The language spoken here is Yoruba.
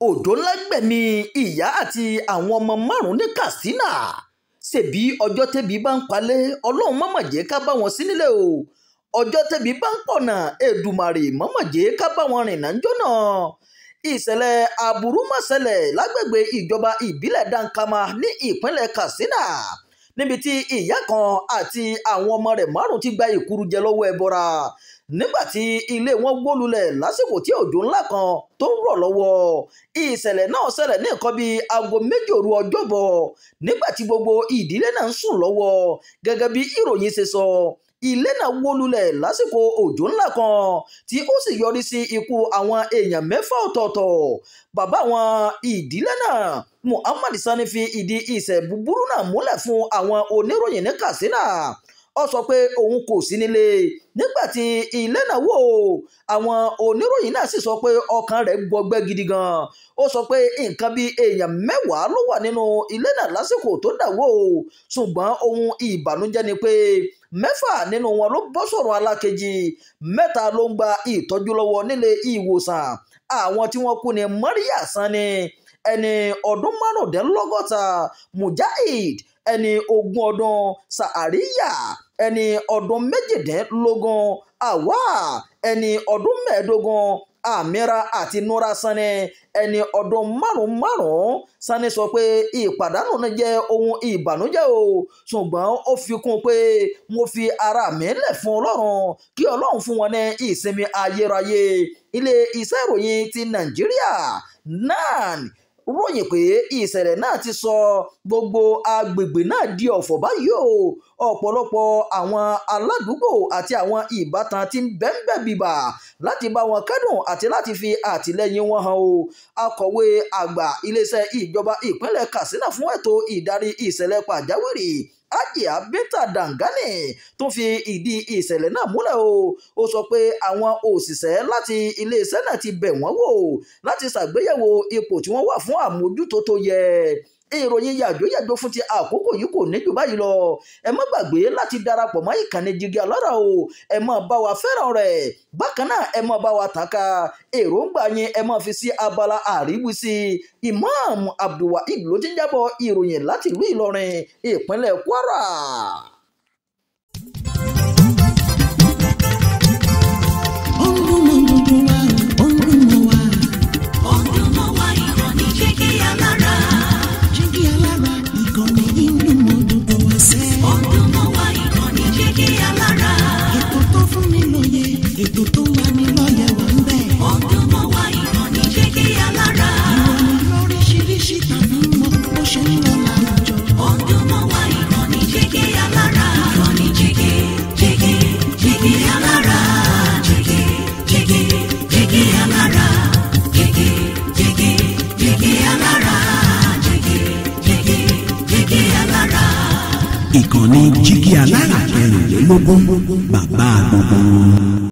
òjò ńlá gbẹ̀mí ìyá àti àwọn ọmọ márùn-ún ní Katsina. ṣèbí ọjọ́ tẹ́bi bá ń palẹ̀ ọlọ́run má mà jẹ́ ká bá wọn sí nílé o. ọjọ́ tẹ́bi bá ń pọ̀nà Èdùmàrè má mà jẹ́ ká bá wọn rìn náà jọ́nà. ìṣẹ̀lẹ̀ aburú má ṣẹlẹ̀ lágbègbè ìjọba ìbílẹ̀ Dankama ní ìpínlẹ̀ Katsina, níbi tí ìyá kan àti àwọn ọmọ rẹ̀ márùn-ún ti gba ìkúrújẹ lọ́wọ́ ẹbọra nígbàtí ilé wọn wó lulẹ̀ lásìkò tí òjò ńlá kan tó ń rọ̀ lọ́wọ́. ìṣẹ̀lẹ̀ náà ṣẹlẹ̀ ní nǹkan bíi aago 2 òru ọjọ́bọ̀ nígbàtí gbogbo ìdílé náà ń sùn lọ́wọ́. gẹ́gẹ́ bí ìròyìn ṣe sọ, ilé náà wó lulẹ̀ lásìkò òjò ńlá kan tí ó sì yọrí sí ikú àwọn èèyàn 6 ọ̀tọ̀ọ̀tọ̀. bàbá àwọn ìdílé náà, Muhammad Sani, fi ìdí ìṣẹ̀lẹ̀ búburú náà múlẹ̀ fún àwọn oníròyìn ní Katsina. ó sọ pé òun kò sí nílé nígbàtí ilé náà wó. àwọn oníròyìn náà sì sọ pé ọkàn rẹ̀ gbọgbẹ́ gidi gan. ó sọ pé nǹkan bíi èèyàn 10 ló wà nínú ilé náà lásìkò tó dà wó, ṣùgbọ́n ohun ìbànújẹ́ ni pé 6 nínú wọn ló bọ́ sọ̀rọ̀ alákejì, 3 ló ń gba ìtọ́jú lọ́wọ́ nílé ìwòsàn. àwọn tí wọ́n kú ni Maria Sani, ẹni ọdún 65, Mujahid, ẹni 20 ọdún, Sa'ariya, ẹni ọdún 18, Awa, ẹni ọdún 15, Amira àti Nura Sani, ẹni ọdún 5. Sani sọ pé ìpàdánù náà jẹ́ ohun ìbànújẹ́ o, ṣùgbọ́n ó fi kún pé mo fi ara mi lẹ̀ fún Ọlọ́run kí Ọlọ́run fún wọn ní ìsinmi ayérayé. ilé iṣẹ́ ìròyìn ti Nàìjíríà NAN ròyìn pé ìṣẹ̀lẹ̀ náà ti sọ gbogbo agbègbè náà di ọ̀fọ̀ báyìí o. ọ̀pọ̀lọpọ̀ àwọn aládùúgbò àti àwọn ìbátan ti ń bẹ́ńbẹ́ bíbà láti bá wọn kẹ́dùn àti láti fi àtìlẹ́yìn wọn hàn o. akọ̀wé àgbà iléeṣẹ́ ìjọba ìpínlẹ̀ Katsina fún ètò ìdarí ìṣẹ̀lẹ̀ pàjáwìrì, Hajiya Binta Dangane, tó fi ìdí ìṣẹ̀lẹ̀ náà múlẹ̀ o. ó sọ pé àwọn òṣìṣẹ́ láti iléeṣẹ́ náà ti bẹ̀ wọ́n wò láti ṣàgbéyẹ̀wò ipò tí wọ́n wà fún àmójútó tó yẹ. ìròyìn yàjóyàjó fún ti àkókò yìí kò ní jù báyìí lọ. ẹ má gbàgbé láti darapọ̀ mọ́ ìkànnì Jígí Alára o. ẹ má bá wa fẹ́ràn rẹ̀, bákan náà ẹ má bá wa tàka èròǹgbà yín, ẹ má fi sí abala àríwísí. Imam Abdulwaheed ló ti ń jábọ̀ ìròyìn láti ìlú Ìlọrin, ìpínlẹ̀ Kwara. ètò tó wà ní lọ́yẹ̀ wà ń bẹ̀. ọdún mọ́ wá ìkànnì Jígí Alára. ìròyìn lóríṣiríṣi tàbí mọ bó ṣe ń lọ láwùjọ. ọdún mọ́ wá ìkànnì Jígí Alára. ìkànnì Jígí Alára. Jígí Alára. Jígí Alára. Jígí Alára. ìkànnì Jígí Alára 16, bàbá gbogbo.